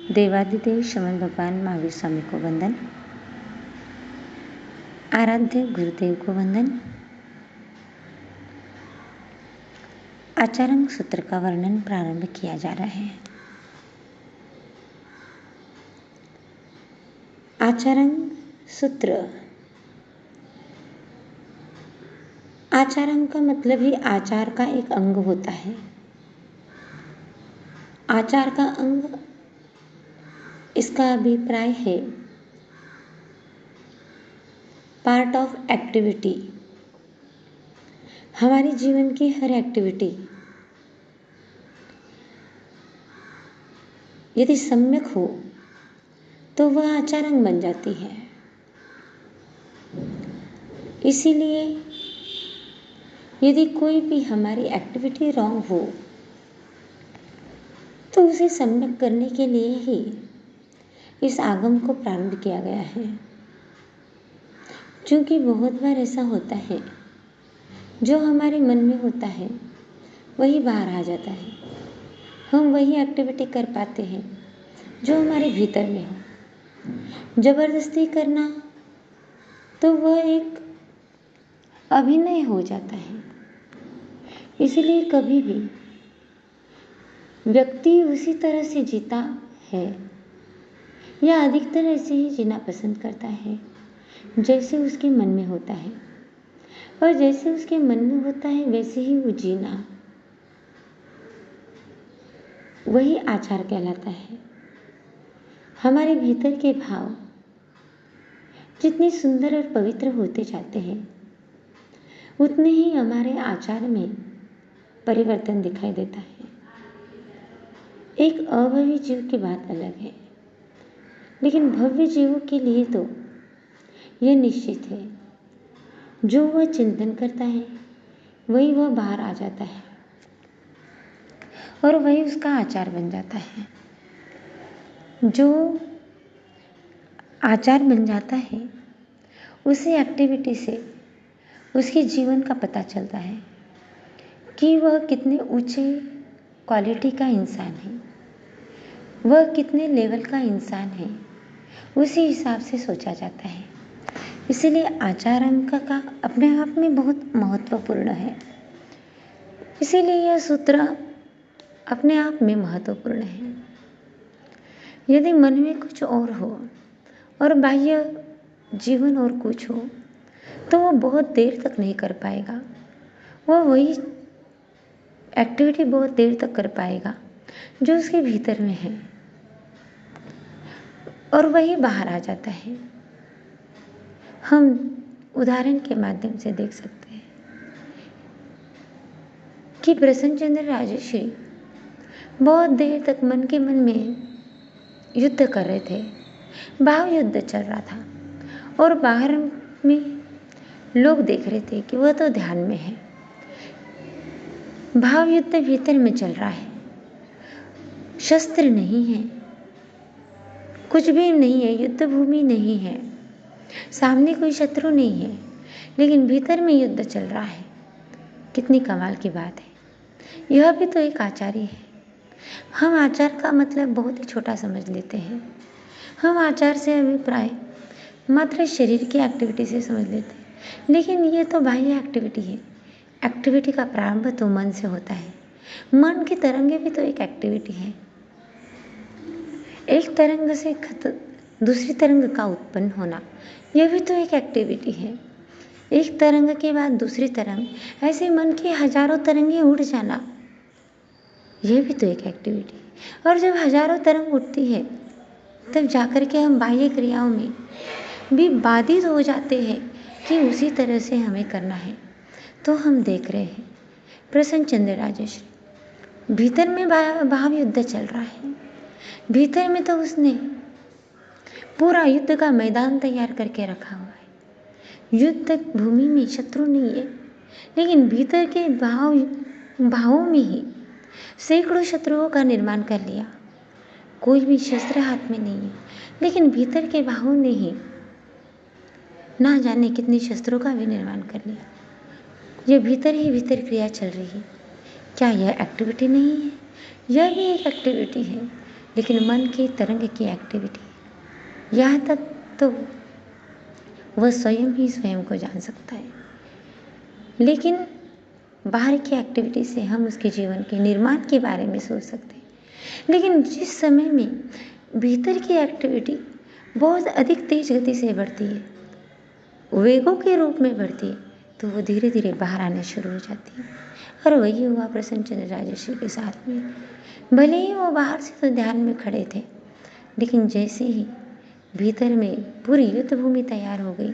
देवादिदेव शमन भगवान महावीर स्वामी को वंदन। आराध्य गुरुदेव को वंदन। आचारंग सूत्र का वर्णन प्रारंभ किया जा रहा है। आचारंग सूत्र। आचारंग का मतलब ही आचार का एक अंग होता है। आचार का अंग, इसका अभिप्राय है पार्ट ऑफ एक्टिविटी। हमारे जीवन की हर एक्टिविटी यदि सम्यक हो तो वह आचारंग बन जाती है। इसीलिए यदि कोई भी हमारी एक्टिविटी रॉन्ग हो तो उसे सम्यक करने के लिए ही इस आगम को प्रारंभ किया गया है। क्योंकि बहुत बार ऐसा होता है, जो हमारे मन में होता है वही बाहर आ जाता है। हम वही एक्टिविटी कर पाते हैं जो हमारे भीतर में हो। जबरदस्ती करना तो वह एक अभिनय हो जाता है। इसलिए कभी भी व्यक्ति उसी तरह से जीता है या अधिकतर ऐसे ही जीना पसंद करता है जैसे उसके मन में होता है, और जैसे उसके मन में होता है वैसे ही वो जीना, वही आचार कहलाता है। हमारे भीतर के भाव जितने सुंदर और पवित्र होते जाते हैं उतने ही हमारे आचार में परिवर्तन दिखाई देता है। एक अभवी जीव की बात अलग है, लेकिन भव्य जीवों के लिए तो यह निश्चित है, जो वह चिंतन करता है वही वह बाहर आ जाता है और वही उसका आचार बन जाता है। जो आचार बन जाता है उसी एक्टिविटी से उसके जीवन का पता चलता है कि वह कितने ऊंचे क्वालिटी का इंसान है, वह कितने लेवल का इंसान है, उसी हिसाब से सोचा जाता है। इसीलिए आचार अंक का अपने आप में बहुत महत्वपूर्ण है। इसीलिए यह सूत्र अपने आप में महत्वपूर्ण है। यदि मन में कुछ और हो और बाह्य जीवन और कुछ हो तो वह बहुत देर तक नहीं कर पाएगा। वह वही एक्टिविटी बहुत देर तक कर पाएगा जो उसके भीतर में है, और वही बाहर आ जाता है। हम उदाहरण के माध्यम से देख सकते हैं कि प्रसन्नचंद्र राजर्षि बहुत देर तक मन के मन में युद्ध कर रहे थे। भाव युद्ध चल रहा था और बाहर में लोग देख रहे थे कि वह तो ध्यान में है। भाव युद्ध भीतर में चल रहा है, शस्त्र नहीं है, कुछ भी नहीं है, युद्ध भूमि नहीं है, सामने कोई शत्रु नहीं है, लेकिन भीतर में युद्ध चल रहा है। कितनी कमाल की बात है। यह भी तो एक आचार ही है। हम आचार का मतलब बहुत ही छोटा समझ लेते हैं। हम आचार से अभिप्राय मात्र शरीर की एक्टिविटी से समझ लेते हैं, लेकिन ये तो बाह्य एक्टिविटी है। एक्टिविटी का प्रारंभ तो मन से होता है। मन की तरंगे भी तो एक एक्टिविटी है। एक तरंग से दूसरी तरंग का उत्पन्न होना, यह भी तो एक एक्टिविटी है। एक तरंग के बाद दूसरी तरंग, ऐसे मन की हजारों तरंगे उड़ जाना, यह भी तो एक एक्टिविटी है। और जब हजारों तरंग उठती है तब जाकर के हम बाह्य क्रियाओं में भी बाधित हो जाते हैं कि उसी तरह से हमें करना है। तो हम देख रहे हैं प्रसन्नचंद्र राजर्षि, भीतर में भाव युद्ध चल रहा है। भीतर में तो उसने पूरा युद्ध का मैदान तैयार करके रखा हुआ है। युद्ध भूमि में शत्रु नहीं है, लेकिन भीतर के भावों में ही सैकड़ों शत्रुओं का निर्माण कर लिया। कोई भी शस्त्र हाथ में नहीं है, लेकिन भीतर के भावों ने ही ना जाने कितने शस्त्रों का भी निर्माण कर लिया। यह भीतर ही भीतर क्रिया चल रही है। क्या यह एक्टिविटी नहीं है? यह भी एक एक्टिविटी है। लेकिन मन की तरंग की एक्टिविटी, यहाँ तक तो वह स्वयं ही स्वयं को जान सकता है। लेकिन बाहर की एक्टिविटी से हम उसके जीवन के निर्माण के बारे में सोच सकते हैं। लेकिन जिस समय में भीतर की एक्टिविटी बहुत अधिक तेज गति से बढ़ती है, वेगों के रूप में बढ़ती है, तो वो धीरे धीरे बाहर आने शुरू हो जाती है। और वही हुआ प्रसन्नचंद्र राजर्षि के साथ में। भले ही वो बाहर से तो ध्यान में खड़े थे, लेकिन जैसे ही भीतर में पूरी युद्ध भूमि तैयार हो गई,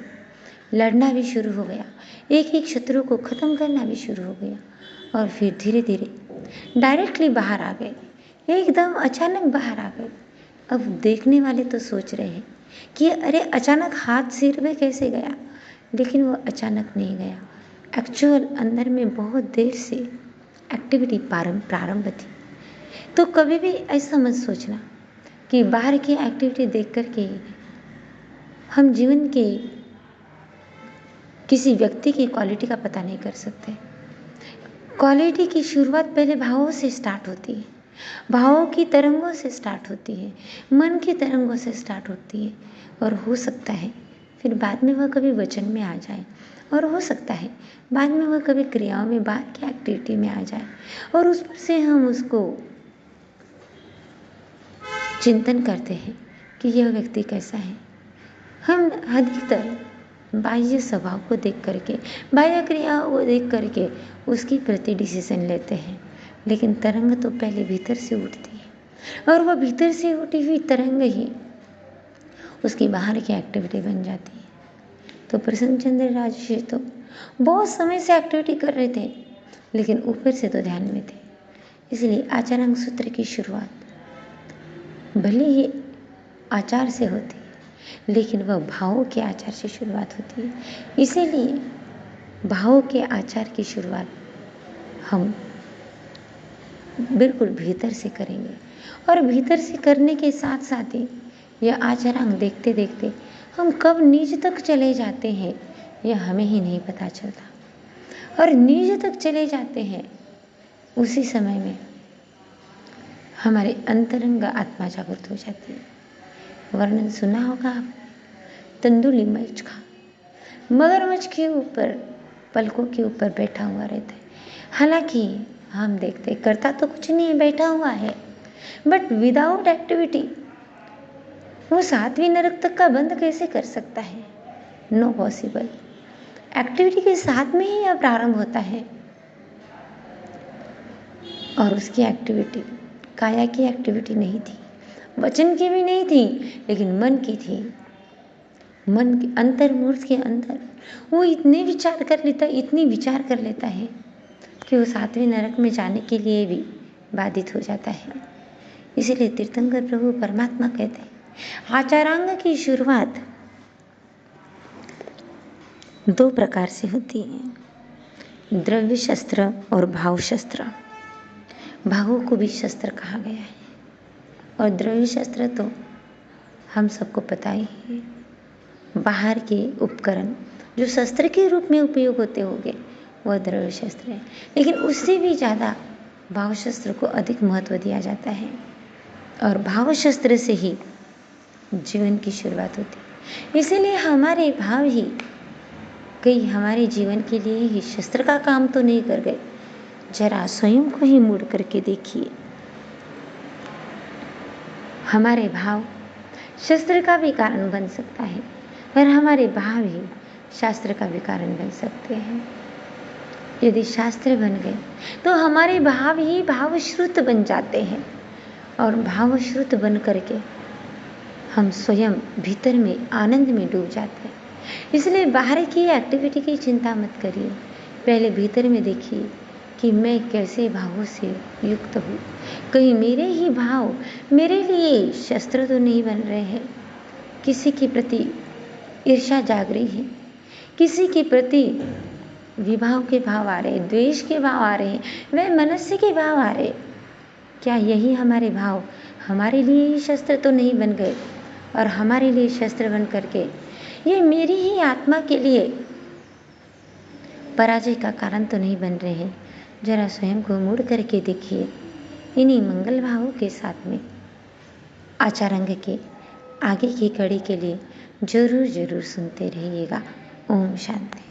लड़ना भी शुरू हो गया, एक एक शत्रु को खत्म करना भी शुरू हो गया, और फिर धीरे धीरे डायरेक्टली बाहर आ गए, एकदम अचानक बाहर आ गए। अब देखने वाले तो सोच रहे हैं कि अरे अचानक हाथ सिर में कैसे गया, लेकिन वो अचानक नहीं गया। एक्चुअल अंदर में बहुत देर से एक्टिविटी प्रारंभ थी। तो कभी भी ऐसा मत सोचना कि बाहर की एक्टिविटी देख करके हम जीवन के किसी व्यक्ति की क्वालिटी का पता नहीं कर सकते। क्वालिटी की शुरुआत पहले भावों से स्टार्ट होती है, भावों की तरंगों से स्टार्ट होती है, मन की तरंगों से स्टार्ट होती है, और हो सकता है फिर बाद में वह कभी वचन में आ जाए, और हो सकता है बाद में वह कभी क्रियाओं में, बाहर की एक्टिविटी में आ जाए, और उस पर से हम उसको चिंतन करते हैं कि यह व्यक्ति कैसा है। हम अधिकतर बाह्य स्वभाव को देख करके, बाह्य क्रियाओं को देख करके उसके प्रति डिसीजन लेते हैं, लेकिन तरंग तो पहले भीतर से उठती है, और वह भीतर से उठी हुई तरंग ही उसकी बाहर की एक्टिविटी बन जाती है। तो प्रसन्नचंद्र राजर्षि तो बहुत समय से एक्टिविटी कर रहे थे, लेकिन ऊपर से तो ध्यान में थे। इसलिए आचारांग सूत्र की शुरुआत भले ही आचार से होती है, लेकिन वह भावों के आचार से शुरुआत होती है। इसीलिए भावों के आचार की शुरुआत हम बिल्कुल भीतर से करेंगे, और भीतर से करने के साथ साथ ही यह आचरण देखते देखते हम कब नीच तक चले जाते हैं यह हमें ही नहीं पता चलता। और नीच तक चले जाते हैं उसी समय में हमारे अंतरंग आत्मा जागृत हो जाती है। वर्णन सुना होगा आप तेंदुली मगरमच्छ का। मगरमच्छ के ऊपर, पलकों के ऊपर बैठा हुआ रहता है। हालांकि हम देखते करता तो कुछ नहीं है, बैठा हुआ है, बट विदाउट एक्टिविटी वो 7वीं नरक तक का बंद कैसे कर सकता है? No possible. एक्टिविटी के साथ में ही यह प्रारंभ होता है। और उसकी एक्टिविटी काया की एक्टिविटी नहीं थी, वचन की भी नहीं थी, लेकिन मन की थी। मन के अंतर्मूर्त के अंदर वो इतने विचार कर लेता, इतनी विचार कर लेता है कि वो 7वीं नरक में जाने के लिए भी बाधित हो जाता है। इसीलिए तीर्थंकर प्रभु परमात्मा कहते हैं आचारांग की शुरुआत 2 प्रकार से होती है, द्रव्य शस्त्र और भाव शस्त्र। भावों को भी शस्त्र कहा गया है, और द्रव्य शस्त्र तो हम सबको पता ही है, बाहर के उपकरण जो शस्त्र के रूप में उपयोग होते होंगे वह द्रव्य शस्त्र है। लेकिन उससे भी ज़्यादा भाव शस्त्र को अधिक महत्व दिया जाता है, और भाव शस्त्र से ही जीवन की शुरुआत होती है। इसीलिए हमारे भाव ही कहीं हमारे जीवन के लिए ही शस्त्र का काम तो नहीं कर गए। जरा स्वयं को ही मुड़ करके देखिए, हमारे भाव शस्त्र का भी कारण बन सकता है, और हमारे भाव ही शास्त्र का भी कारण बन सकते हैं। यदि शास्त्र बन गए तो हमारे भाव ही भावश्रुत बन जाते हैं, और भावश्रुत बन करके हम स्वयं भीतर में आनंद में डूब जाते हैं। इसलिए बाहर की एक्टिविटी की चिंता मत करिए, पहले भीतर में देखिए कि मैं कैसे भावों से युक्त हूँ। कहीं मेरे ही भाव मेरे लिए शस्त्र तो नहीं बन रहे हैं। किसी के प्रति ईर्ष्या जाग रही है, किसी के प्रति विभाव के भाव आ रहे हैं, द्वेष के भाव आ रहे हैं, वह मनस्य के भाव आ रहे। क्या यही हमारे भाव हमारे लिए ही शस्त्र तो नहीं बन गए, और हमारे लिए शस्त्र बन करके ये मेरी ही आत्मा के लिए पराजय का कारण तो नहीं बन रहे हैं? जरा स्वयं को मुड़ करके देखिए इन्हीं मंगल भावों के साथ में आचारंग के आगे की कड़ी के लिए ज़रूर ज़रूर सुनते रहिएगा। ओम शांति।